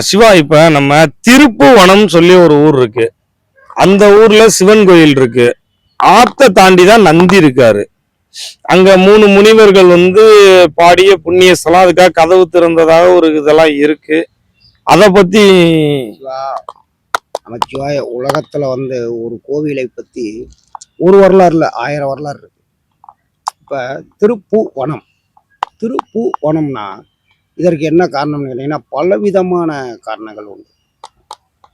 சிவா, இப்ப நம்ம திருப்புவனம் சொல்லி ஒரு ஊர் இருக்கு. அந்த ஊர்ல சிவன் கோயில் இருக்கு. ஆத்த தாண்டி தான் நந்தி இருக்காரு. அங்க 3 முனிவர்கள் பாடிய புண்ணிய ஸ்தலம். அதுக்காக கதவு திறந்ததாக ஒரு இதெல்லாம் இருக்கு. அத பத்தி நமச்சிவாய உலகத்துல ஒரு கோவிலை பத்தி ஒரு வரலாறு இல்ல, 1000 வரலாறு இருக்கு. இப்ப திருப்புவனம்னா இதற்கு என்ன காரணம்னு கேட்டீங்கன்னா பலவிதமான காரணங்கள் உண்டு.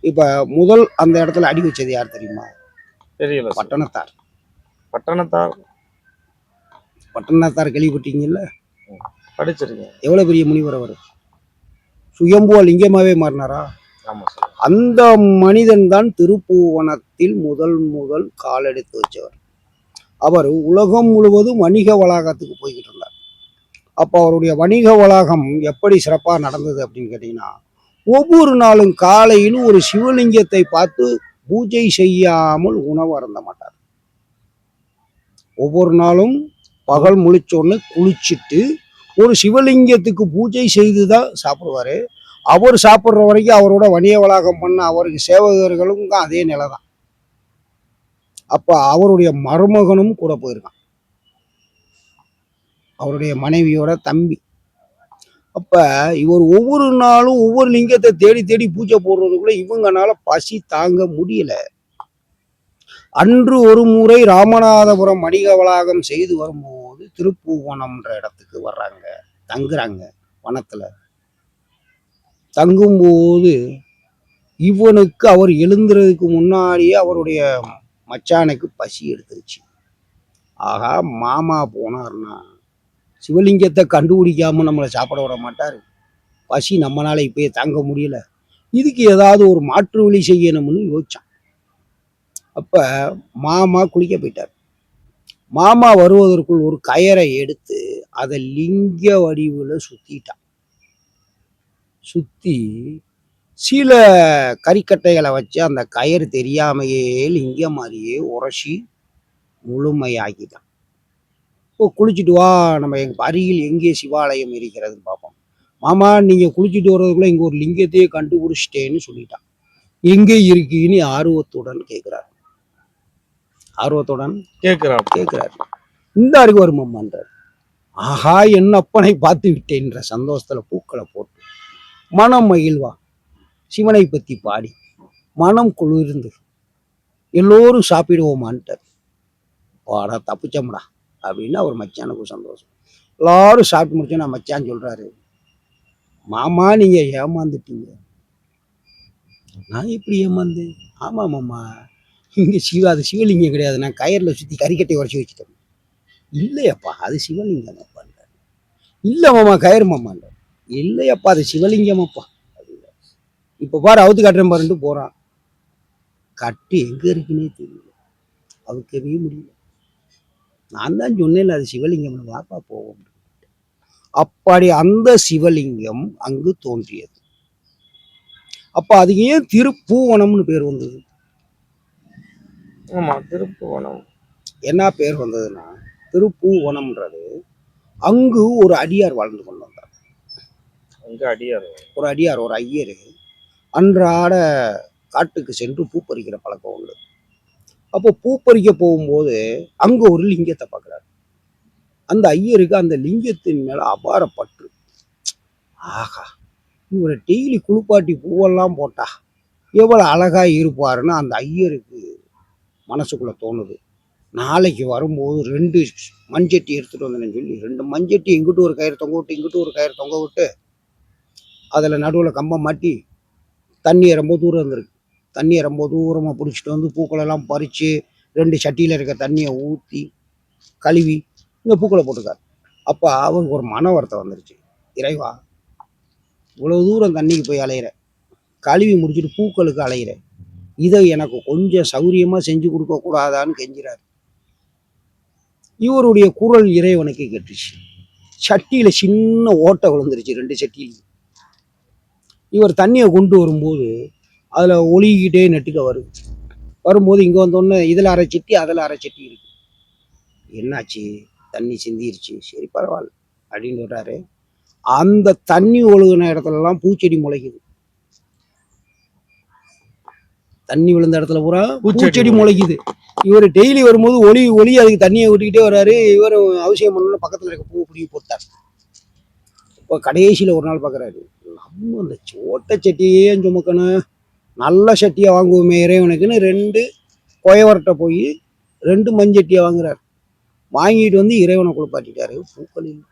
இப்ப முதல் அந்த இடத்துல அடி வச்சது யார் தெரியுமா? தெரியல. பட்டணத்தார். பட்டணத்தார் பட்டணத்தார் கேள்விப்பட்டீங்கல்ல? படிச்சிருக்கேன். எவ்வளவு பெரிய முனிவர் அவர்! சுயம்புவா லிங்கமாவே மாறினாரா? அந்த மனிதன் தான் திருப்புவனத்தில் முதல் காலெடுத்து வச்சவர். அவர் உலகம் முழுவதும் வணிக வளாகத்துக்கு போய்கிட்டு இருந்தார். அப்போ அவருடைய வணிக வளாகம் எப்படி சிறப்பா நடந்தது அப்படின்னு கேட்டீங்கன்னா, ஒவ்வொரு நாளும் காலையிலும் ஒரு சிவலிங்கத்தை பார்த்து பூஜை செய்யாமல் உணவு அருந்த மாட்டார். ஒவ்வொரு நாளும் பகல் முழிச்சோன்னு குளிச்சுட்டு ஒரு சிவலிங்கத்துக்கு பூஜை செய்துதான் சாப்பிடுவாரு. அவர் சாப்பிட்ற வரைக்கும் அவரோட வணிக வளாகம் பண்ண அவருக்கு சேவகர்களும் அதே நிலை தான். அப்ப அவருடைய மருமகனும் கூட போயிருக்கான், அவருடைய மனைவியோட தம்பி. அப்ப இவர் ஒவ்வொரு நாளும் ஒவ்வொரு லிங்கத்தை தேடி தேடி பூஜை போடுறதுக்குள்ள இவங்கனால பசி தாங்க முடியல. அன்று ஒரு முறை ராமநாதபுரம் வணிக வளாகம் செய்து வரும்போது திருப்புவனம்ன்ற இடத்துக்கு வர்றாங்க, தங்குறாங்க. வனத்துல தங்கும்போது இவனுக்கு அவர் எழுந்துறதுக்கு முன்னாடியே அவருடைய மச்சானுக்கு பசி எடுத்துருச்சு. ஆகா, மாமா போனார்னா சிவலிங்கத்தை கண்டுபிடிக்காம நம்மளை சாப்பிட விட மாட்டார். பசி நம்மளால இப்பயே தாங்க முடியல, இதுக்கு ஏதாவது ஒரு மாற்று வழி செய்யணும்னு யோசிச்சான். அப்ப மாமா குளிக்க போயிட்டார். மாமா வருவதற்குள் ஒரு கயரை எடுத்து அதை லிங்க வடிவுல சுத்திட்டான். சுத்தி சில கறிக்கட்டைகளை வச்சு அந்த கயிறு தெரியாமையே லிங்கம் மாதிரியே உரசி முழுமையாக்கிட்டான். இப்போ குளிச்சுட்டு வா, நம்ம அருகில் எங்கே சிவாலயம் இருக்கிறதுன்னு பார்ப்போம். மாமா, நீங்க குளிச்சுட்டு வர்றதுக்குள்ள இங்க ஒரு லிங்கத்தையே கண்டுபிடிச்சிட்டேன்னு சொல்லிட்டான். எங்கே இருக்குன்னு ஆர்வத்துடன் கேட்கிறார். ஆர்வத்துடன் கேட்கிறார். இந்த அறிவு வருமான்றார். ஆஹா, என் அப்பனை பார்த்து விட்டேன்ற சந்தோஷத்துல பூக்களை போட்டு மனம் மகிழ்வா சிவனை பத்தி பாடி மனம் குளிர்ந்து எல்லோரும் சாப்பிடுவோமான்ட்டார். பாடா, தப்பிச்சோம்டா அப்படின்னு அவர் மச்சானுக்கும் சந்தோஷம். எல்லாரும் சாப்பிட்டு முடிச்சோன்னா மச்சான் சொல்றாரு, மாமா நீங்க ஏமாந்துட்டீங்க. நான் எப்படி ஏமாந்து? ஆமா மாமா, இங்க அது சிவலிங்கம் கிடையாது, நான் கயிறுல சுத்தி கறிக்கட்டை உரைச்சி வச்சுட்டேன். இல்லையப்பா, அது சிவலிங்கம் அப்பா. இல்ல மாமா, கயிறு மாமா. இல்லையப்பா, அது சிவலிங்கம் அப்பா. இப்ப பாரு, அவுத்து காட்டுறேன் பாருன்ட்டு போறான். கட்டு எங்க இருக்குன்னே தெரியல, அவுக்கவே முடியல. நான் தான் சொன்னேன் அது சிவலிங்கம், வாப்பா போவோம். அப்படி அந்த சிவலிங்கம் அங்கு தோன்றியது. அப்ப அதுக்கு ஏன் திருப்புவனம்னு பேர் வந்தது? ஆமா, திருப்புவனம் என்ன பேர் வந்ததுன்னா, திருப்புவனம்ன்றது அங்கு ஒரு அடியார் வாழ்ந்து கொண்டு வந்தார். ஒரு அடியார், ஒரு ஐயர் அன்றாட காட்டுக்கு சென்று பூ பறிக்கிற பழக்கம் உண்டு. அப்போ பூ பறிக்க போகும்போது அங்க ஒரு லிங்கத்தை பார்க்கிறார். அந்த ஐயருக்கு அந்த லிங்கத்தின் மேல அபார பற்று. ஆகா, இவரை டெய்லி குளிப்பாட்டி பூவெல்லாம் போட்டா எவ்வளவு அழகா இருப்பாருன்னு அந்த ஐயருக்கு மனசுக்குள்ள தோணுது. நாளைக்கு வரும்போது 2 மண்சட்டி எடுத்துட்டு வந்தேன்னு சொல்லி 2 மண்சட்டி இங்கிட்டு ஒரு கயிறு தொங்க விட்டு இங்கிட்டு ஒரு கயிறு தொங்க விட்டு அதுல நடுவில் கம்பம் மாட்டி தண்ணியை ரொம்ப தூரம் இருந்திருக்கு. தண்ணியை ரொம்ப தூரமாக பிடிச்சிட்டு வந்து பூக்களெல்லாம் பறித்து 2 சட்டியில் இருக்க தண்ணியை ஊற்றி கழுவி இந்த பூக்களை போட்டுக்கார். அப்போ அவருக்கு ஒரு மன வருத்தம் வந்துருச்சு. இறைவா, இவ்வளவு தூரம் தண்ணிக்கு போய் அலையிற, கழுவி முடிச்சுட்டு பூக்களுக்கு அலையிற, இதை எனக்கு கொஞ்சம் சௌரியமாக செஞ்சு கொடுக்க கூடாதான்னு கெஞ்சிறாரு. இவருடைய குரல் இறைவனுக்கு கேட்டுச்சு. சட்டியில் சின்ன ஓட்டை விழுந்துருச்சு 2 சட்டியிலையும். இவர் தண்ணியை கொண்டு வரும்போது அதில் ஒழுகிக்கிட்டே நெட்டுக்க வரும்போது இங்கே வந்தோடனே இதில் அரை சட்டி அதில் அரை சட்டி இருக்கு. என்னாச்சு? தண்ணி சிந்திருச்சு. சரி, பரவாயில்ல அப்படின்னு சொல்றாரு. அந்த தண்ணி ஒழுகின இடத்துலலாம் பூச்செடி முளைக்குது. தண்ணி விழுந்த இடத்துல பூரா பூச்செடி பூச்செடி முளைக்குது. இவர் டெய்லி வரும்போது ஒளி ஒளி அதுக்கு தண்ணியை விட்டுக்கிட்டே வர்றாரு. இவர் அவசியம் பண்ணணும்னு பக்கத்துல இருக்க பூ பிடிங்கி போட்டார். இப்போ கடைசியில ஒரு நாள் பார்க்குறாரு, நம்ம அந்த சோட்ட சட்டியே சுமக்கணும், நல்ல சட்டியை வாங்குவோமே இறைவனுக்குன்னு 2 குயவர்கிட்ட போய் 2 மண்சட்டியை வாங்குறாரு. வாங்கிட்டு வந்து இறைவனை குளிப்பாட்டிட்டாரு. பூக்கள் இல்லை,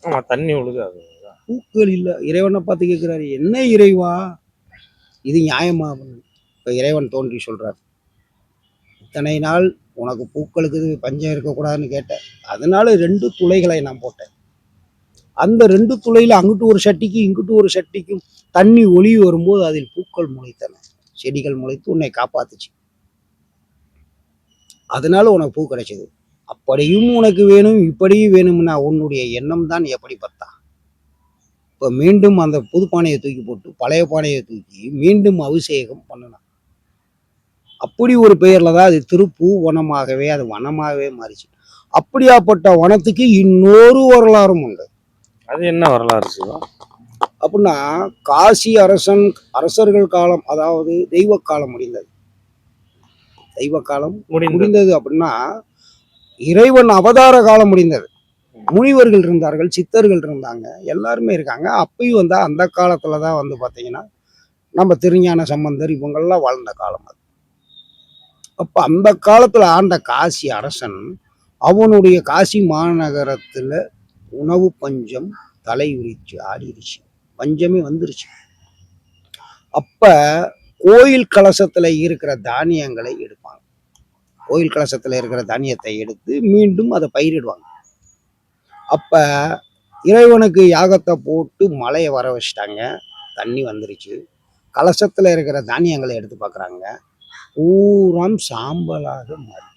ஆமா, தண்ணி ஒழுகாது. பூக்கள் இல்லை. இறைவனை பார்த்து கேட்குறாரு, என்ன இறைவா இது நியாயமா அப்படின்னு. இப்போ இறைவன் தோன்றி சொல்றார், இத்தனை நாள் உனக்கு பூக்களுக்கு பஞ்சம் இருக்கக்கூடாதுன்னு கேட்டேன், அதனால 2 துளைகளை நான் போட்டேன். அந்த 2 துளையில அங்கிட்டு ஒரு சட்டிக்கு இங்கிட்டு ஒரு சட்டிக்கும் தண்ணி ஒளி வரும்போது அதில் பூக்கள் முளைத்தன, செடிகள் முளைத்து உன்னை காப்பாத்துச்சு. அதனால உனக்கு பூ கிடைச்சது. அப்படியும் உனக்கு வேணும், இப்படியும் வேணும்னா உன்னுடைய எண்ணம் தான் எப்படி பத்தா. இப்போ மீண்டும் அந்த புது பானையை தூக்கி போட்டு பழைய பானையை தூக்கி மீண்டும் அபிஷேகம் பண்ணணும். அப்படி ஒரு பெயர்ல தான் அது திருப்பூ வனமாகவே அது வனமாகவே மாறிச்சு. அப்படியாப்பட்ட வனத்துக்கு இன்னொரு வரலாறும் உண்டு. அது என்ன வரலாறு சிவா? அப்படின்னா காசி அரசர்கள் காலம், அதாவது தெய்வ காலம் முடிந்தது. தெய்வ காலம் முடிந்தது அப்படின்னா இறைவன் அவதார காலம் முடிந்தது. முனிவர்கள் இருந்தார்கள், சித்தர்கள் இருந்தாங்க, எல்லாருமே இருக்காங்க. அப்பயும் வந்து அந்த காலத்துல தான் வந்து பார்த்தீங்கன்னா நம்ம திருஞான சம்பந்தர் இவங்கெல்லாம் வாழ்ந்த காலம் அது. அப்ப அந்த காலத்துல ஆண்ட காசி அரசன் அவனுடைய காசி மாநகரத்துல உணவு பஞ்சம் தலை உரிச்சு ஆடிருச்சு, பஞ்சமே வந்துருச்சு. அப்ப கோயில் கலசத்துல இருக்கிற தானியங்களை எடுப்பாங்க. கோயில் கலசத்துல இருக்கிற தானியத்தை எடுத்து மீண்டும் அதை பயிரிடுவாங்க. அப்ப இறைவனுக்கு யாகத்தை போட்டு மழையை வர வச்சிட்டாங்க, தண்ணி வந்துருச்சு. கலசத்துல இருக்கிற தானியங்களை எடுத்து பார்க்குறாங்க, பூராம் சாம்பலாக மாறி.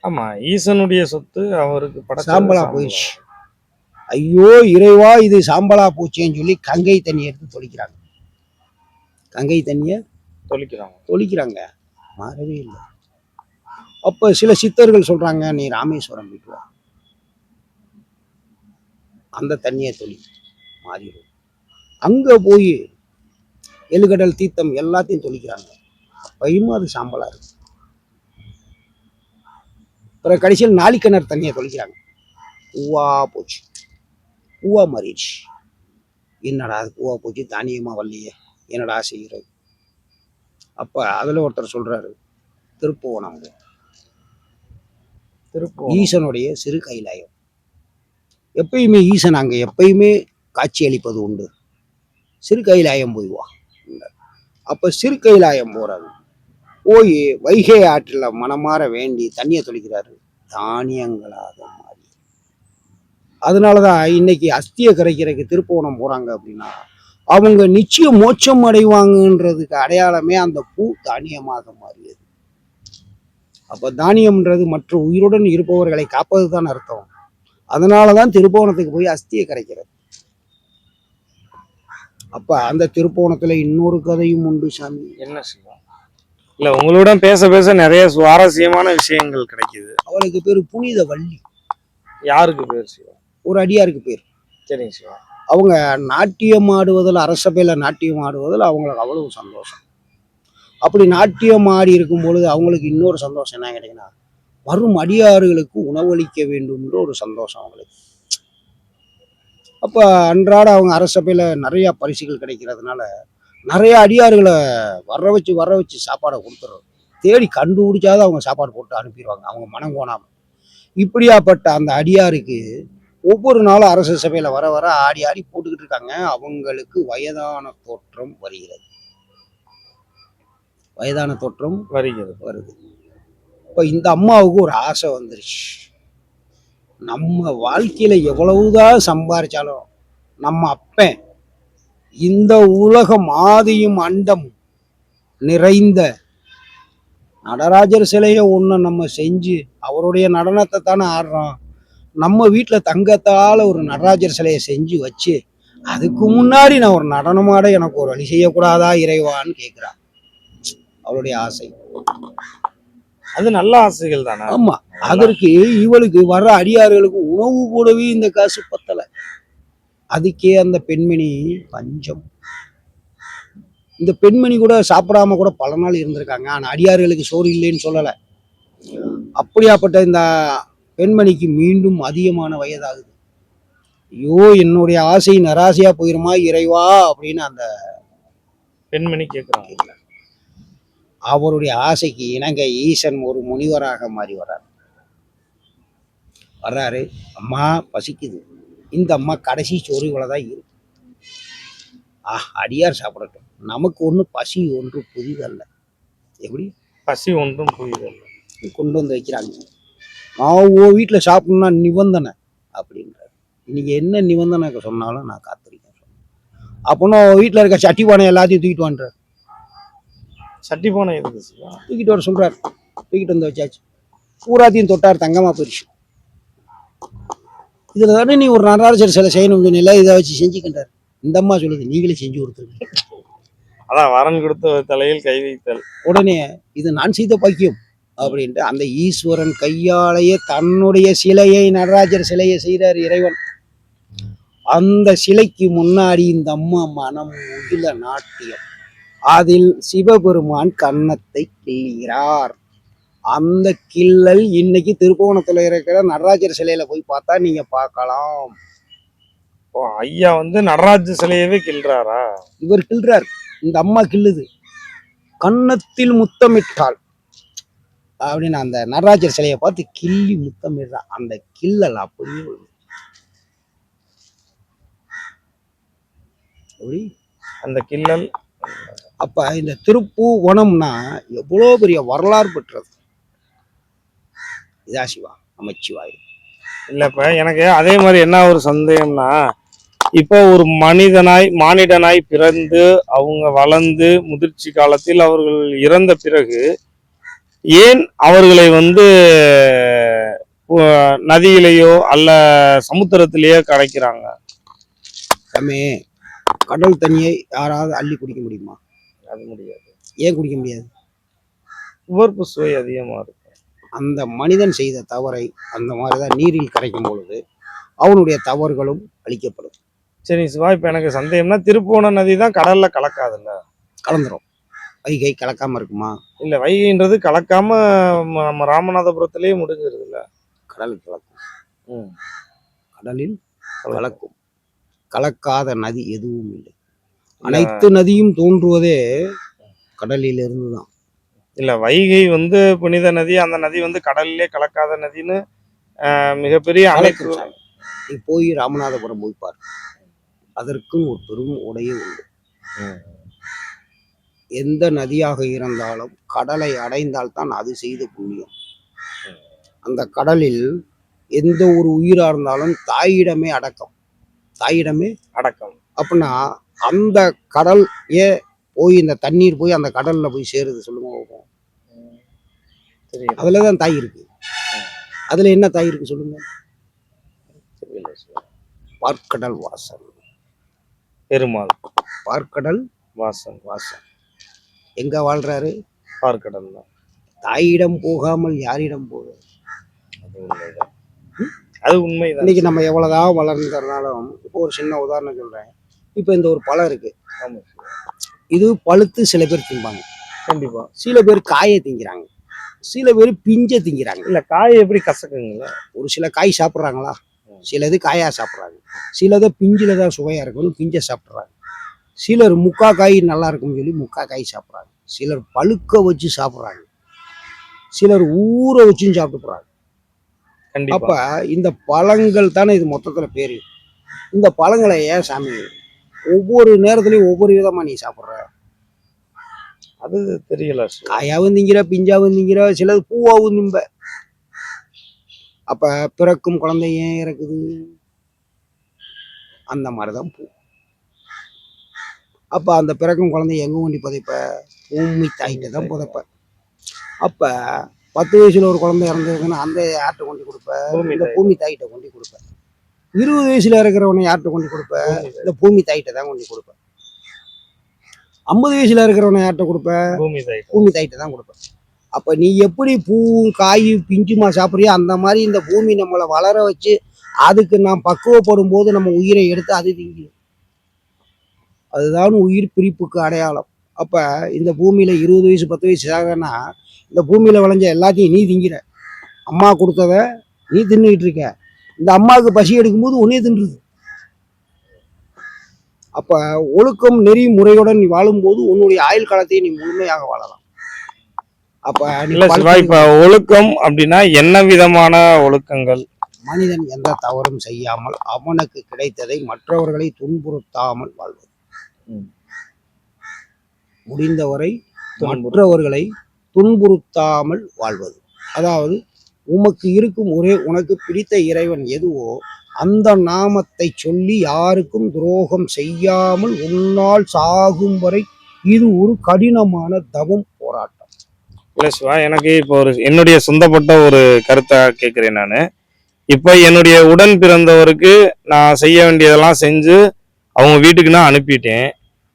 ஆமா, ஈசனுடைய சொத்து அவருக்கு சாம்பலா போயிடுச்சு. ஐயோ இறைவா இது சாம்பலா போச்சேன்னு சொல்லி கங்கை தண்ணி எடுத்து தொளிக்கிறாங்க. கங்கை தண்ணியை தொளிக்கிறாங்க, மாறவே இல்லை. அப்ப சில சித்தர்கள் சொல்றாங்க, நீ ராமேஸ்வரம் போயிட்டு வா, அந்த தண்ணியை தொளி, மாறிடும். அங்க போய் எலுகடல் தீர்த்தம் எல்லாத்தையும் தொளிக்கிறாங்க, அப்பயும் அது சாம்பலா இருக்கு. அப்புறம் கடைசியில் நாளிக்கிணறு தண்ணியை தொளிக்கிறாங்க, பூவா போச்சு, பூவா மாறிடுச்சு. என்னடா அது பூவா போச்சு, தானியமா வரலையே, என்னடா செய்கிறது. அப்ப அதுல ஒருத்தர் சொல்றாரு, திருப்புவனம் ஈசனுடைய சிறு கைலாயம். எப்பயுமே ஈசன் அங்க எப்பயுமே காட்சி அளிப்பது உண்டு. சிறு கைலாயம் போய் வா. அப்ப சிறு கைலாயம் போறாரு, போய் வைகை ஆற்றில் மனமாற வேண்டி தண்ணியை தொளிக்கிறாரு, தானியங்களாக மாறி. அதனாலதான் இன்னைக்கு அஸ்தியை கரைக்கிறதுக்கு திருப்புவனம் போறாங்க அப்படின்னா அவங்க நிச்சயம் மோட்சம் அடைவாங்கன்றதுக்கு அடையாளமே அந்த பூ தானியமாக மாறியது. அப்ப தானியம்ன்றது மற்ற உயிருடன் இருப்பவர்களை காப்பது தான் அர்த்தம். அதனாலதான் திருப்புவனத்துக்கு போய் அஸ்தியை கரைக்கிறது. அப்ப அந்த திருப்புவனத்துல இன்னொரு கதையும் உண்டு சாமி. என்ன சிவா? இல்ல, உங்களுடன் பேச பேச நிறைய சுவாரஸ்யமான விஷயங்கள் கிடைக்குது. அவளுக்கு பேரு புனித வள்ளி. யாருக்கு பேர் சிவா? ஒரு அடியாருக்கு பேர். சரிங்க சிவா. அவங்க நாட்டியம் ஆடுவதில், அரசபையில நாட்டியம் ஆடுவதில் அவங்களுக்கு அவ்வளவு சந்தோஷம். அப்படி நாட்டியம் ஆடி இருக்கும் பொழுது அவங்களுக்கு இன்னொரு சந்தோஷம் என்ன கேட்டீங்கன்னா, வரும் அடியாறுகளுக்கு உணவளிக்க வேண்டும்ன்ற ஒரு சந்தோஷம் அவங்களுக்கு. அப்ப அன்றாட அவங்க அரசபையில நிறைய பரிசுகள் கிடைக்கிறதுனால நிறைய அடியாறுகளை வர வச்சு சாப்பாடை கொடுத்துட்றது. தேடி கண்டுபிடிச்சாதான் அவங்க சாப்பாடு போட்டு அனுப்பிடுவாங்க, அவங்க மனம் கோணாம. இப்படியாப்பட்ட அந்த அடியாருக்கு ஒவ்வொரு நாளும் அரச சபையில வர வர ஆடி ஆடி போட்டுக்கிட்டு இருக்காங்க. அவங்களுக்கு வயதான தோற்றம் வருகிறது. வயதான தோற்றம் வருது. இப்ப இந்த அம்மாவுக்கு ஒரு ஆசை வந்துருச்சு, நம்ம வாழ்க்கையில எவ்வளவுதான் சம்பாரிச்சாலும் நம்ம அப்பன் இந்த உலகம் ஆதியும் அண்டம் நிறைந்த நடராஜர் சிலையை ஒன்று நம்ம செஞ்சு அவருடைய நடனத்தை தானே ஆடுறோம், நம்ம வீட்டில் தங்கத்தால் ஒரு நடராஜர் சிலையை செஞ்சு வச்சு அதுக்கு முன்னாடி நான் ஒரு நடனமாட எனக்கு ஒரு வழி செய்யக்கூடாதா இறைவான்னு கேட்குறான். அவளுடைய ஆசை. அது நல்ல ஆசைகள் தானே. ஆமா, அதற்கு இவளுக்கு வர்ற அடியார்களுக்கு உணவு கூடவே இந்த காசு பத்தலை. அதுக்கே அந்த பெண்மணி பஞ்சம் இந்த பெண்மணி கூட சாப்பிடாம கூட பல நாள் இருந்திருக்காங்க. ஆனா அடியார்களுக்கு சோறு இல்லைன்னு சொல்லல. அப்படியாப்பட்ட இந்த பெண்மணிக்கு மீண்டும் அதிகமான வயதாகுது. ஐயோ! என்னுடைய ஆசை நராசையா போயிருமா இறைவா! அப்படின்னு அந்த பெண்மணி கேக்குறாங்க. அவருடைய ஆசைக்கு இணங்க ஈசன் ஒரு முனிவராக மாறி வர்றார். வர்றாரு. அம்மா பசிக்குது. இந்த அம்மா கடைசி சோறு இவ்வளவுதான் இருக்கு. அடியார் சாப்பிடட்டும். நமக்கு ஒன்றும் பசி ஒன்று புதிதல்ல. எப்படி பசி ஒன்றும் புரியுதல். கொண்டு வந்து வைக்கிறாங்க. நான் உன் வீட்டில் சாப்பிடணும்னா நிபந்தனை அப்படின்றாரு. இன்னைக்கு என்ன நிபந்தனை சொன்னாலும் நான் காத்திருக்கேன். அப்போனா வீட்டில் இருக்க சட்டி பானை எல்லாத்தையும் தூக்கிட்டு வான்றார். சட்டி பானை இருந்துச்சுங்களா? தூக்கிட்டு வர சொல்றாரு. தூக்கிட்டு வந்து வச்சாச்சு. பூராத்தையும் தொட்டார், தங்கமா போயிடுச்சு. இதுல தானே நீ ஒரு நடராஜர் சிலை செய்யணும் சொன்னில, இதை வச்சு செஞ்சுக்கின்றார். இந்த அம்மா சொல்லுது, நீங்களே செஞ்சு கொடுத்துருங்க. அதான் வரன் கொடுத்த தலையில் கை வைத்தல். உடனே இது நான் செய்த பாக்கியம் அப்படின்ட்டு அந்த ஈஸ்வரன் கையாலேயே தன்னுடைய சிலையை, நடராஜர் சிலையை செய்கிறார் இறைவன். அந்த சிலைக்கு முன்னாடி இந்த அம்மா மனம் முகில நாட்டியம். அதில் சிவபெருமான் கன்னத்தை கிள்ளுகிறார். அந்த கிள்ளல் இன்னைக்கு திருப்புவனத்துல இருக்கிற நடராஜர் சிலையில போய் பார்த்தா நீங்க பார்க்கலாம். ஓ, ஐயா வந்து நடராஜ சிலையவே கிள்றாரா? இவர் கிள்றார், இந்த அம்மா கிள்ளுது. கன்னத்தில் முத்தமிட்டாள் அப்படின்னு அந்த நடராஜர் சிலையை பார்த்து கிள்ளி முத்தமிடுறா. அந்த கிள்ளல் அப்படியே எப்படி அந்த கிள்ளல். அப்ப இந்த திருப்புவனம்னா எவ்வளோ பெரிய வரலாறு பெற்றது. இதா சிவா நமச்சிவாய். இல்ல, இப்ப எனக்கு அதே மாதிரி என்ன ஒரு சந்தேகம்னா, இப்போ ஒரு மானிடனாய் பிறந்து அவங்க வளர்ந்து முதிர்ச்சி காலத்தில் அவர்கள் இறந்த பிறகு ஏன் அவர்களை வந்து நதியிலேயோ அல்ல சமுத்திரத்திலேயோ கடைக்கிறாங்க? தம்பி, கடல் தண்ணியை யாராவது அள்ளி குடிக்க முடியுமா? அது முடியாது. ஏன் குடிக்க முடியாது? உவர்ப்பு சுவை அதிகமா இருக்கும். அந்த மனிதன் செய்த தவறை அந்த மாதிரிதான் நீரில் கரைக்கும் பொழுது அவனுடைய தவறுகளும் அழிக்கப்படும். சரி சிவா, இப்ப எனக்கு சந்தேகம்னா, திருப்புவன நதி தான் கடல்ல கலக்காதுல்ல? கலந்துரும். வைகை கலக்காம இருக்குமா? இல்ல, வைகைன்றது கலக்காம நம்ம ராமநாதபுரத்திலேயே முடிஞ்சிருது இல்ல? கடல் கலக்கும். ம். கடலில் கலக்கும். கலக்காத நதி எதுவும் இல்லை. இல்ல, அனைத்து நதியும் தோன்றுவதே கடலில் இருந்துதான். இல்ல வைகை வந்து புனித நதி, அந்த நதி வந்து கடல்லே கலக்காத நதின்னு மிகப்பெரிய அமைப்பு. நீ போய் ராமநாதபுரம் போய் பாரு, அதற்கும் ஒரு பெரும் உடைய உண்டு. எந்த நதியாக இருந்தாலும் கடலை அடைந்தால் தான் அது செய்த புண்ணியம். அந்த கடலில் எந்த ஒரு உயிரா இருந்தாலும் தாயிடமே அடக்கம். தாயிடமே அடக்கம். அப்படின்னா அந்த கடல் போய் இந்த தண்ணீர் போய் அந்த கடல்ல போய் சேருது சொல்லுங்க. அதுலதான் தாய் இருக்கு. அதுல என்ன தாய் இருக்கு சொல்லுங்க? பார்க்கடல் வாசன் பெருமாள். பார்க்கடல் வாசன். எங்க வாழ்றாரு? பார்க்கடல் தான். தாயிடம் போகாமல் யாரிடம் போகுது? அது உண்மைதான். அது உண்மைதான். இன்னைக்கு நம்ம எவ்வளவுதான் வளர்ந்துறதுனாலும், இப்போ ஒரு சின்ன உதாரணம் சொல்றேன். இப்போ இந்த ஒரு பழம் இருக்கு. இது பழுத்து சில பேர் திம்பாங்க. கண்டிப்பா. சில பேர் காயை திங்கிறாங்க, சில பேர் பிஞ்சை திங்கிறாங்க. இல்ல, காய் எப்படி கசக்குங்களா? ஒரு சில காய் சாப்பிட்றாங்களா, சிலது காயா சாப்பிட்றாங்க, சிலதை பிஞ்சில தான் சுவையா இருக்குன்னு பிஞ்சை சாப்பிட்றாங்க. சிலர் முக்கா காய் நல்லா இருக்குன்னு சொல்லி முக்கா காய் சாப்பிட்றாங்க. சிலர் பழுக்க வச்சு சாப்பிட்றாங்க, சிலர் ஊற வச்சும் சாப்பிட்டு போறாங்க. அப்ப இந்த பழங்கள் தானே இது மொத்தத்துல பேரு. இந்த பழங்களை ஏன் சாமி ஒவ்வொரு நேரத்துலயும் ஒவ்வொரு விதமா நீ சாப்பிட்ற? அது தெரியல. காயாவும் திங்கிற, பிஞ்சாவும் திங்கிற, சிலது பூவாவும் திம்ப. அப்ப பிறக்கும் குழந்தை ஏன் இறக்குது? அந்த மாதிரிதான் பூ. அப்ப அந்த பிறக்கும் குழந்தை எங்க கொண்டு புதைப்ப? பூமி தாய்கிட்ட தான் புதைப்ப. அப்ப 10 வயசுல ஒரு குழந்தை இறந்துருக்குன்னா அந்த யார்கிட்ட கொண்டு கொடுப்ப? இந்த பூமி தாய்கிட்ட கொண்டு கொடுப்ப. 20 வயசுல இருக்கிறவனை யார்கிட்ட கொண்டு கொடுப்ப? இந்த பூமி தாய்கிட்ட தான் கொண்டு கொடுப்ப. 50 வயசுல இருக்கிறவனை யார்கிட்ட கொடுப்ப? பூமி தாய்கிட்ட தான் கொடுப்ப. அப்ப நீ எப்படி பூ காய் பிஞ்சுமா சாப்பிட்றியோ அந்த மாதிரி இந்த பூமி நம்மளை வளர வச்சு அதுக்கு நாம் பக்குவப்படும் போது நம்ம உயிரை எடுத்து அது திங்கும். அதுதான் உயிர் பிரிப்புக்கு அடையாளம். அப்ப இந்த பூமியில 20 வயசு 10 வயசு ஆகனா இந்த பூமியில விளைஞ்ச எல்லாத்தையும் நீ திங்கிற. அம்மா கொடுத்தத நீ தின்னுகிட்டு இருக்க. இந்த அம்மாவுக்கு பசி எடுக்கும்போது உன்னே தின்றுது. அப்ப ஒழுக்கம் நெறி முறையுடன் நீ வாழும்போது உன்னுடைய ஆயுள் காலத்தை நீ முழுமையாக வாழலாம். அப்ப நீ இல்ல சிவா, இப்ப ஒழுக்கம் அப்படின்னா என்ன விதமான ஒழுக்கங்கள்? மனிதன் எந்த தவறும் செய்யாமல் அவனுக்கு கிடைத்ததை மற்றவர்களை துன்புறுத்தாமல் வாழ்வது. ம். முடிந்தவரை மற்றவர்களை துன்புறுத்தாமல் வாழ்வது. அதாவது உமக்கு இருக்கும் உனக்கு பிடித்த இறைவன் எதுவோ அந்த நாமத்தை சொல்லி யாருக்கும் துரோகம் செய்யாமல் உன்னால் சாகும் வரை இது ஒரு கடினமான தவம் போராட்டம். இல்ல சிவா, எனக்கு இப்போ என்னுடைய சொந்தப்பட்ட ஒரு கருத்தை கேட்கிறேன் நானு. இப்ப என்னுடைய உடன் பிறந்தவருக்கு நான் செய்ய வேண்டியதெல்லாம் செஞ்சு அவங்க வீட்டுக்கு நான் அனுப்பிட்டேன்.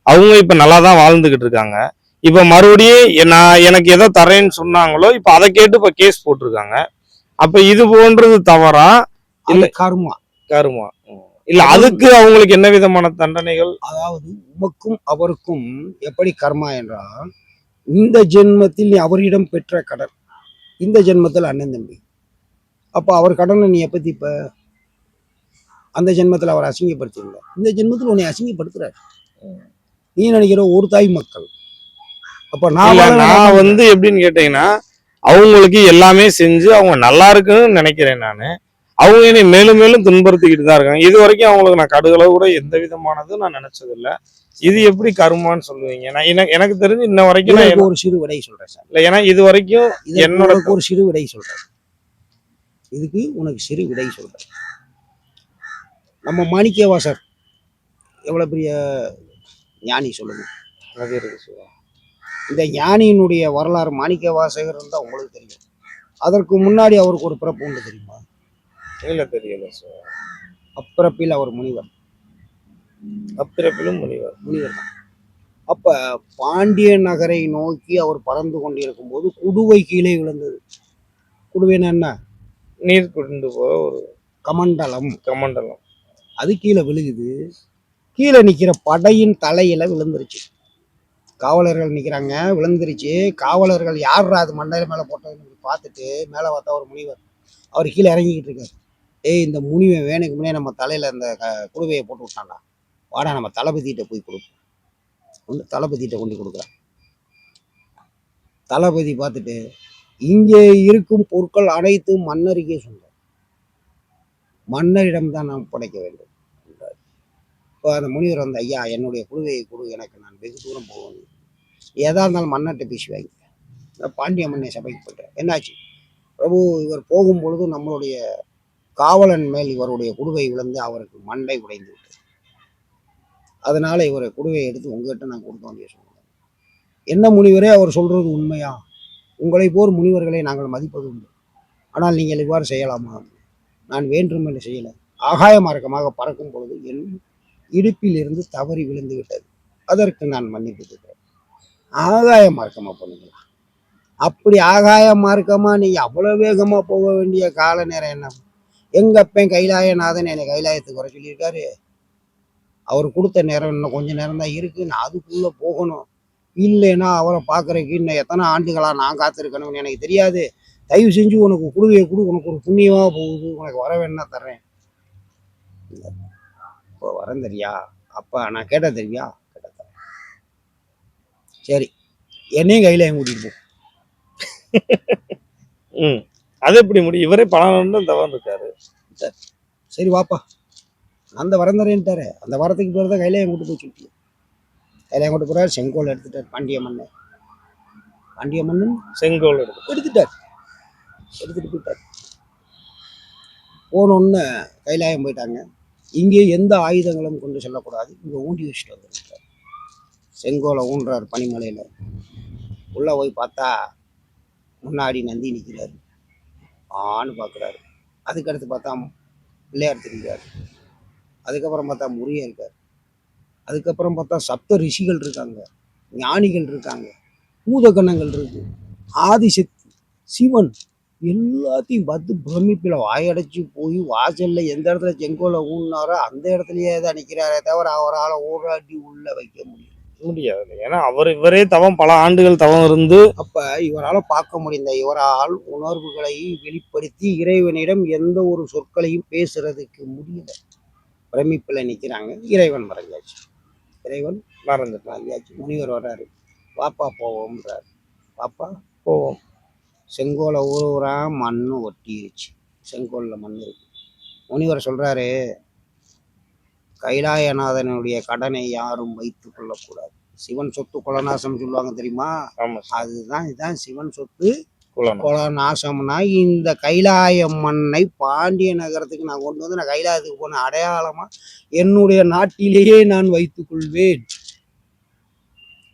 அவங்க இப்ப நல்லா தான் வாழ்ந்துகிட்டு இருக்காங்க. இப்ப மறுபடியும் நான் எனக்கு ஏதோ தரேன்னு சொன்னாங்களோ, இப்ப அதை கேட்டு இப்ப கேஸ் போட்டிருக்காங்க. அப்ப இது போன்றது தவறா இல்ல கர்மா? கருமா இல்ல அதுக்கு அவங்களுக்கு என்ன விதமான தண்டனைகள்? அதாவது உமக்கும் அவருக்கும் எப்படி கர்மா என்றால், இந்த ஜென்மத்தில் நீ அவரிடம் பெற்ற கடன், இந்த ஜென்மத்தில் அண்ணன் தம்பி. அப்ப அவர் கடனை நீ எப்ப தீப்ப? அந்த ஜென்மத்தில் அவர் அசிங்கப்படுத்திருந்த, இந்த ஜென்மத்தில் உன்னை அசிங்கப்படுத்துறாரு. நீ நினைக்கிற ஒரு தாய் மக்கள். அப்ப நான் வந்து எப்படின்னு கேட்டீங்கன்னா, அவங்களுக்கு எல்லாமே செஞ்சு அவங்க நல்லா இருக்குன்னு நினைக்கிறேன் நானு. அவங்க என்னை மேலும் மேலும் துன்புறுத்திக்கிட்டு தான் இருக்காங்க. இது வரைக்கும் அவங்களுக்கு நான் கடுகளவு கூட எந்த விதமானதும் நான் நினைச்சது இல்ல. இது எப்படி கருமான்னு சொல்லுவீங்க? நான் எனக்கு தெரிஞ்சு இன்ன வரைக்கும் நான் ஒரு சிறு விடை சொல்றேன் சார். இல்ல, ஏன்னா இது வரைக்கும் என்னோட ஒரு சிறு விடை சொல்றேன். இதுக்கு உனக்கு சிறு விடை சொல்றேன். நம்ம மாணிக்கவாசர் எவ்வளவு பெரிய ஞானி சொல்லுங்க. அது இருக்கு. இந்த ஞானியினுடைய வரலாறு மாணிக்கவாசகர் தான் உங்களுக்கு தெரியும். அதற்கு முன்னாடி அவருக்கு ஒரு பிறப்பு உண்டு தெரியுமா? இல்ல, தெரியல சார். அப்பிறப்பில் அவர் முனிவர். அப்பிறப்பிலும் முனிவர் தான். அப்ப பாண்டிய நகரை நோக்கி அவர் பறந்து கொண்டிருக்கும் போது குடுவை கீழே விழுந்தது. குடுவைன்னா என்ன? நீர் கொண்டு போக ஒரு கமண்டலம். கமண்டலம். அது கீழே விழுகுது. கீழே நிக்கிற படையின் தலையில விழுந்துருச்சு. காவலர்கள் நிக்கிறாங்க, விழுந்துருச்சு. காவலர்கள் யார் அது மண்டையில மேல போட்டதுன்னு பார்த்துட்டு மேல பார்த்தா ஒரு முனிவர். அவர் கீழே இறங்கிக்கிட்டு இருக்காரு. இந்த முனிவன் வேணுக்கு முன்னே நம்ம தலையில அந்த குடுவையை போட்டு விட்டான்டா, வாடா நம்ம தளபதியிட்ட போய் கொடுப்போம். தளபதியிட்ட கொண்டு கொடுக்குறான். தளபதி பார்த்துட்டு, இங்கே இருக்கும் பொருட்கள் அனைத்தும் மன்னருக்கே சொந்தம், மன்னரிடம் தான் நாம் படைக்க வேண்டும். இப்போ அந்த முனிவர் வந்து, ஐயா என்னுடைய குடுவையை கொடு, எனக்கு நான் வெகு தூரம் போவேன், ஏதா இருந்தாலும் மன்னர்கிட்ட பேசி வாங்க. பாண்டிய மன்னை சபைக்கு போயிட்டேன். என்னாச்சு பிரபு? இவர் போகும் பொழுது நம்மளுடைய காவலன் மேல் இவருடைய குடுவை விழுந்து அவருக்கு மண்டை உடைந்து விட்டது. அதனால இவரை குடுவையை எடுத்து உங்ககிட்ட நான் கொடுக்க வேண்டிய சொல்லுவேன். என்ன முனிவரே, அவர் சொல்றது உண்மையா? உங்களை போர் முனிவர்களை நாங்கள் மதிப்பது உண்டு, ஆனால் நீங்கள் இவ்வாறு செய்யலாமா? நான் வேண்டும் என்று செய்யலை. ஆகாய மார்க்கமாக பறக்கும் பொழுது என் இடுப்பில் இருந்து தவறி விழுந்து விட்டது, அதற்கு நான் மன்னிப்பு கேட்கிறேன். ஆகாய மார்க்கமா பண்ணுங்களா? அப்படி ஆகாய மார்க்கமா நீங்க அவ்வளவு வேகமா போக வேண்டிய கால நேரம் என்ன? எங்க அப்பன் கைலாயநாதன் என்னை கைலாயத்துக்கு வர சொல்லியிருக்காரு. அவர் கொடுத்த நேரம் இன்னும் கொஞ்ச நேரம் தான் இருக்கு, நான் அதுக்குள்ள போகணும். இல்லைன்னா அவரை பார்க்கறதுக்கு இன்னும் எத்தனை ஆண்டுகளா நான் காத்திருக்கணும்னு எனக்கு தெரியாது. தயவு செஞ்சு உனக்கு குடுவையை கொடு, உனக்கு ஒரு புண்ணியமா போகுது, உனக்கு வர வேணா தர்றேன். இப்போ வரேன் தெரியா? அப்ப நான் கேட்ட தெரியா? கேட்ட தரேன். சரி, என்னையும் கைலாயம் கூட்டிட்டு போ. அது எப்படி முடியும்? இவரே பணம் தவறு இருக்காரு. சரி வாப்பா, அந்த வரம் தரேன்ட்டாரு. அந்த வரத்துக்கு பேர் தான் கைலாயம் கூட்டு போய் சுட்டி. கைலாயம் கூட்டு போறாரு. செங்கோல் எடுத்துட்டார். பாண்டிய மன்னன் செங்கோல் எடுத்துட்டார். எடுத்துட்டு போயிட்டார். போனோன்னு கைலாயம் போயிட்டாங்க. இங்கே எந்த ஆயுதங்களும் கொண்டு செல்லக்கூடாது, இங்கே ஊண்டி வச்சுட்டு வந்துருக்கார். செங்கோலை ஊன்றார் பனிமலையில. உள்ள போய் பார்த்தா முன்னாடி நந்தி நிற்கிறாரு. ஆன்னு பார்க்குறாரு. அதுக்கடுத்து பார்த்தா பிள்ளையார் தெரிகிறார். அதுக்கப்புறம் பார்த்தா முருகன் இருக்கார். அதுக்கப்புறம் பார்த்தா சப்த ரிஷிகள் இருக்காங்க, ஞானிகள் இருக்காங்க, பூதகணங்கள் இருக்கு, ஆதிசக்தி, சிவன், எல்லாத்தையும் பார்த்து பிரமிப்பில் வாயடைச்சு போய் வாசல்ல எந்த இடத்துல செங்கோலை ஊன்னாரோ அந்த இடத்துலயே தான் நிற்கிறாரே தவிர அவரால் ஓராட்டி உள்ள வைக்க முடியும். முடியாது. ஏன்னா இவரே தவம் பல ஆண்டுகள் தவம் இருந்து அப்ப இவரால் பார்க்க முடிந்த இவரால் உணர்வுகளை வெளிப்படுத்தி இறைவனிடம் எந்த ஒரு சொற்களையும் பேசுறதுக்கு முடியல. பிரமிப்பில் நிற்கிறாங்க. இறைவன் மறைஞ்சாச்சு. இறைவன் மறைஞ்சாச்சு. முனிவர் வர்றாரு. பாப்பா போவோம்ன்றாரு. பாப்பா போவோம். செங்கோலை ஊரா மண்ணு ஒட்டிருச்சு. செங்கோலில் மண் இருக்கு. முனிவர் சொல்றாரு, கைலாயநாதனுடைய கடனை யாரும் வைத்துக் கொள்ளக்கூடாது. சிவன் சொத்து குலநாசம் சொல்லுவாங்க தெரியுமா? இதுதான் சிவன் சொத்து குலநாசம்னா இந்த கைலாய மண்ணை பாண்டிய நகரத்துக்கு நான் கொண்டு வந்து நான் கைலாயத்துக்கு போன அடையாளமா என்னுடைய நாட்டிலேயே நான் வைத்துக் கொள்வேன்.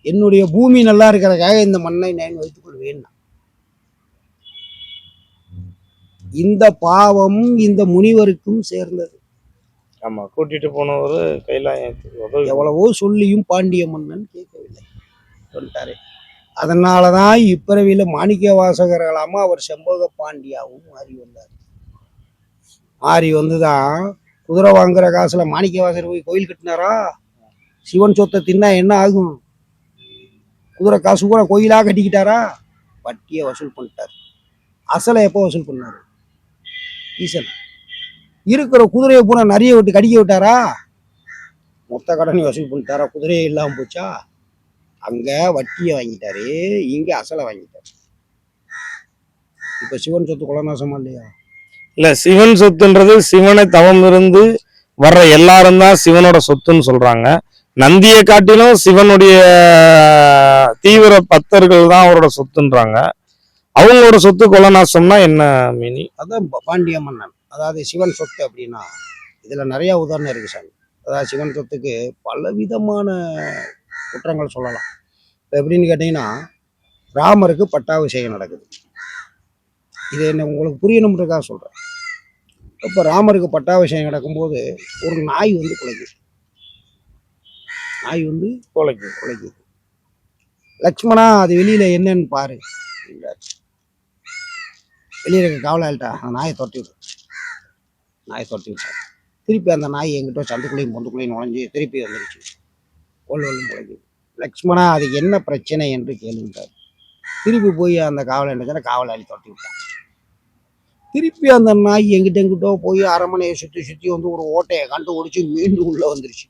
என்னுடைய பூமி நல்லா இருக்கிறதுக்காக இந்த மண்ணை நான் வைத்துக் கொள்வேன். இந்த பாவம் இந்த முனிவருக்கும் சேர்ந்தது. ஆமா, கூட்டிட்டு போனவர் கைலாயத்துக்கு எவ்வளவோ சொல்லியும் பாண்டிய மன்னன் கேட்கவில்லை, சொல்லிட்டாரு. அதனாலதான் இப்பிறவில மாணிக்க வாசகர்களாம அவர் செம்பக பாண்டியாவும் மாறி வந்தார். மாறி வந்துதான் குதிரை வாங்குற காசுல மாணிக்க வாசகர் போய் கோயில் கட்டினாரா? சிவன் சொத்தை தின்னா என்ன ஆகும்? குதிரை காசு கூட கோயிலா கட்டிக்கிட்டாரா? வட்டியை வசூல் பண்ணிட்டார். அசலை எப்போ வசூல் பண்ணாரு? ஈசன். இருக்கிற குதிரையை பூரா நிறைய விட்டு கடிக்க விட்டாரா? மொத்த கடனை வசூல் பண்ணிட்டாரா? குதிரையே இல்லாம போச்சா? அங்க வட்டியை வாங்கிட்டாரு, இங்க அசலை வாங்கிட்டாரு. இப்ப சிவன் சொத்து குலநாசமா இல்லையா? இல்ல, சிவன் சொத்துன்றது சிவனை தவம் இருந்து வர்ற எல்லாரும் தான் சிவனோட சொத்துன்னு சொல்றாங்க. நந்தியை காட்டிலும் சிவனுடைய தீவிர பக்தர்கள் தான் அவரோட சொத்துன்றாங்க. அவங்களோட சொத்து குலநாசம்னா என்ன மீனி? அதான் பாண்டிய மன்னன். அதாவது சிவன் சொத்து அப்படின்னா இதுல நிறைய உதாரணம் இருக்கு சாமி. அதாவது சிவன் சொத்துக்கு பல விதமான குற்றங்கள் சொல்லலாம். இப்போ எப்படின்னு கேட்டீங்கன்னா, ராமருக்கு பட்டாபிஷேகம் நடக்குது. இது என்ன உங்களுக்கு புரியணும்ன்றதுக்காக சொல்றேன். இப்போ ராமருக்கு பட்டாபிஷேகம் நடக்கும்போது ஒரு நாய் வந்து குலைக்குது. நாய் வந்து குலைக்குது. லக்ஷ்மணா, அது வெளியில என்னன்னு பாரு. வெளியில இருக்க காவலாளிட்டா அந்த நாயை தொட்டி விட்டார். திருப்பி அந்த நாய் எங்கிட்ட சந்துக்குள்ளேயும் பொந்துக்குள்ளேயும் நுழைஞ்சு திருப்பி வந்துருச்சு. கொள்ளும் குலைக்குது. லக்ஷ்மணா, அது என்ன பிரச்சனை என்று கேளுன்றார். திருப்பி போய் அந்த காவலாளி தொட்டி விட்டான். திருப்பி அந்த நாய் எங்கிட்டோ போய் அரண்மனையை சுற்றி வந்து ஒரு ஓட்டையை கண்டுபிடிச்சு மீண்டும் உள்ள வந்துருச்சு.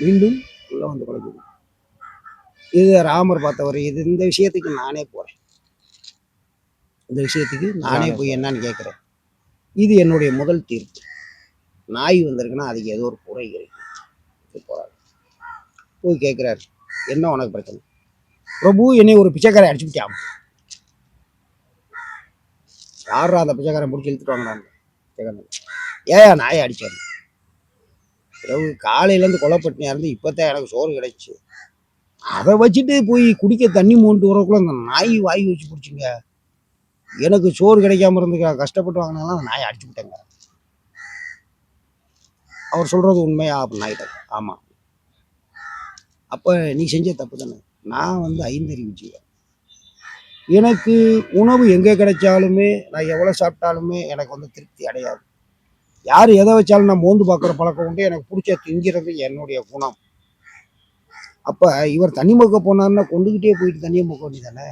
மீண்டும் உள்ள வந்து குலைக்குது. இது ராமர் பார்த்தவர். இந்த விஷயத்துக்கு நானே போறேன். இந்த விஷயத்துக்கு நானே போய் என்னன்னு கேட்குறேன். இது என்னுடைய முதல் தீர்ப்பு. நாய் வந்திருக்குன்னா அதுக்கு ஏதோ ஒரு குறை இருக்கு. போறாரு, போய் கேட்குறாரு, என்ன உனக்கு பிரச்சனை? பிரபு, என்னை ஒரு பிச்சைக்காரை அடிச்சுக்கிட்டான். யாரா அந்த பிச்சைக்காரன் பிடிச்சி இழுத்துட்டு வாங்கினாங்க. ஏன் நாயை அடிச்சாரு? பிரபு, காலையிலேருந்து கொலைப்பட்டினியா இருந்து இப்போத்தான் எனக்கு சோறு கிடைச்சி. அதை வச்சுட்டு போய் குடிக்க தண்ணி மூண்டு வரக்குள்ள அந்த நாய் வாங்கி வச்சு பிடிச்சிங்க. எனக்கு சோறு கிடைக்காம இருந்து கஷ்டப்பட்டு வாங்கினாலும் அந்த நாயை அடிச்சு விட்டேங்க. அவர் சொல்றது உண்மையா அப்படின்னு ஆயிட்டார். ஆமா. அப்ப நீ செஞ்ச தப்பு தானே. நான் வந்து ஐந்தறிவு ஜீவன். எனக்கு உணவு எங்கே கிடைச்சாலுமே நான் எவ்வளவு சாப்பிட்டாலுமே எனக்கு வந்து திருப்தி அடையாது. யார் எதை வச்சாலும் நான் மோந்து பார்க்குற பழக்கம் உண்டு. எனக்கு பிடிச்ச திங்கிறது என்னுடைய குணம். அப்ப இவர் தண்ணி முக்க போனார்னா கொண்டுகிட்டே போயிட்டு தண்ணியை முக்க வேண்டியதானே.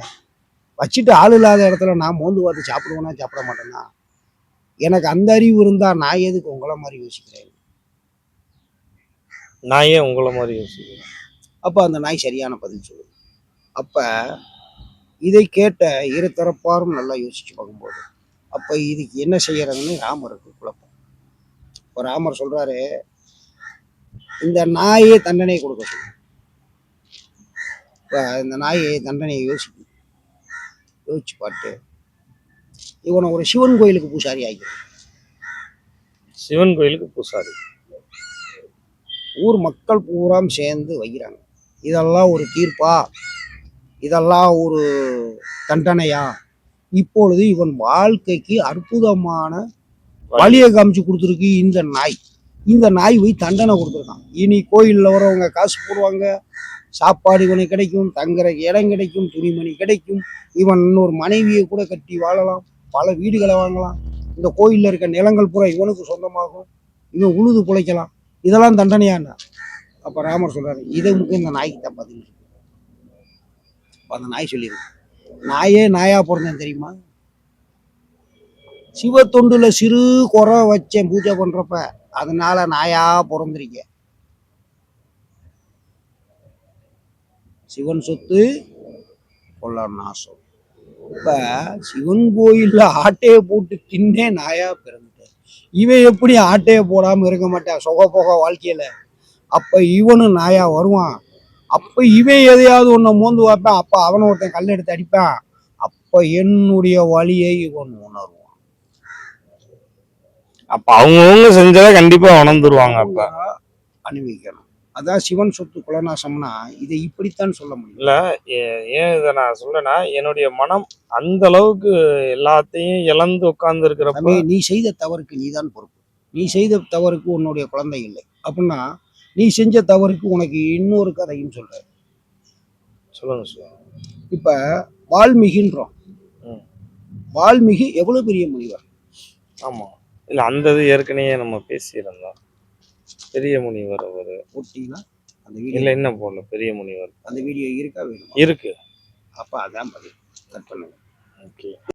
வச்சுட்டு ஆள் இல்லாத இடத்துல நான் மோந்து பார்த்து சாப்பிடுவேனா சாப்பிட மாட்டேன்னா? எனக்கு அந்த அறிவு இருந்தா நான் எதுக்கு உங்களை மாதிரி யோசிக்கிறேன்? நான் ஏன் உங்களை மாதிரி யோசிக்கிறேன்? அப்ப அந்த நாய் சரியான பதில் சொல்லுது. அப்ப இதை கேட்ட இரு தரப்பாரும் நல்லா யோசிச்சு பார்க்கும்போது அப்ப இதுக்கு என்ன செய்யறதுன்னு ராமருக்கு குழப்பம். இப்போ ராமர் சொல்றாரு, இந்த நாயே தண்டனை கொடுக்க சொல்லு. இப்ப இந்த நாயை தண்டனையை யோசிச்சு பார்த்து இவனை ஒரு சிவன் கோயிலுக்கு பூசாரி ஆகிடும். சிவன் கோயிலுக்கு பூசாரி. ஊர் மக்கள் பூராம் சேர்ந்து வைக்கிறாங்க. இதெல்லாம் ஒரு தீர்ப்பா? இதெல்லாம் ஒரு தண்டனையா? இப்பொழுது இவன் வாழ்க்கைக்கு அற்புதமான வழியை காமிச்சு கொடுத்துருக்கு இந்த நாய் போய் தண்டனை கொடுத்துருக்கான். இனி கோயிலில் வரவங்க காசு போடுவாங்க, சாப்பாடு இவனுக்கு கிடைக்கும், தங்குற இடம் கிடைக்கும், துணிமணி கிடைக்கும், இவன் இன்னொரு மனைவியை கூட கட்டி வாழலாம், பல வீடுகளை வாங்கலாம், இந்த கோயிலில் இருக்க நிலங்கள் பூரா இவனுக்கு சொந்தமாகும், இவன் உழுது பிழைக்கலாம். இதெல்லாம் தண்டனையாண்ணா அப்ப ராமர் சொல்றாரு இதுக்கு இந்த நாய்க்கு தான் பதில் இருக்கு. அப்ப அந்த நாய் சொல்லியிருக்கு நாயே நாயா பிறந்தேன் தெரியுமா, சிவ தொண்டுல சிறு குறை வச்சேன் பூஜை பண்றப்ப, அதனால நாயா பிறந்திருக்க. சிவன் சொத்து கொள்ள நாசம். இப்ப சிவன் கோயில்ல ஆட்டைய போட்டு தின்னே நாயா பிறந்துட்டேன். இவன் எப்படி ஆட்டைய போடாம இருக்க மாட்டான் சொக போக வாழ்க்கையில. அப்ப இவனும் நாயா வருவான். அப்ப இவன் எதையாவது ஒண்ண மோந்து வைப்பான். அப்ப அவனை ஒருத்தன் கல் எடுத்து அடிப்பான். அப்ப என்னுடைய வழியை இவன் உணர்வான். அப்ப அவங்கவுங்க செஞ்சதை கண்டிப்பா உணர்ந்துருவாங்க. அப்ப அனுபவிக்கணும். அதான் சிவன் சொத்து குலநாசம்னா இதை இப்படித்தான் சொல்ல முடியும். இல்ல ஏன் இதை நான் சொல்றேன்னா, என்னுடைய மனம் அந்த அளவுக்கு எல்லாத்தையும் இழந்து உட்கார்ந்து இருக்கிறப்ப தம்பி, நீ செய்த தவறுக்கு நீதான் பொறுப்பு. நீ செய்த தவறுக்கு உன்னுடைய குழந்தை இல்லை அப்படின்னா, நீ செஞ்ச தவறுக்கு உனக்கு இன்னொரு கதையும் சொல்றேன். சொல்லுங்க சொல்லுங்க. இப்ப வால்மீகின்றோம். ம். வால்மீகி எவ்வளவு பெரிய முனிவர். ஆமா. இல்ல அந்த இது ஏற்கனவே நம்ம பேசியிருந்தோம். பெரிய முனிவர் அவரு. போட்டீங்கன்னா அந்த இல்ல வீடியோ, என்ன போடல, பெரிய முனிவர் அந்த வீடியோ இருக்கா வேணுமா? இருக்கு. அப்ப அதான் பதில். கட் பண்ணுங்க. ஓகே.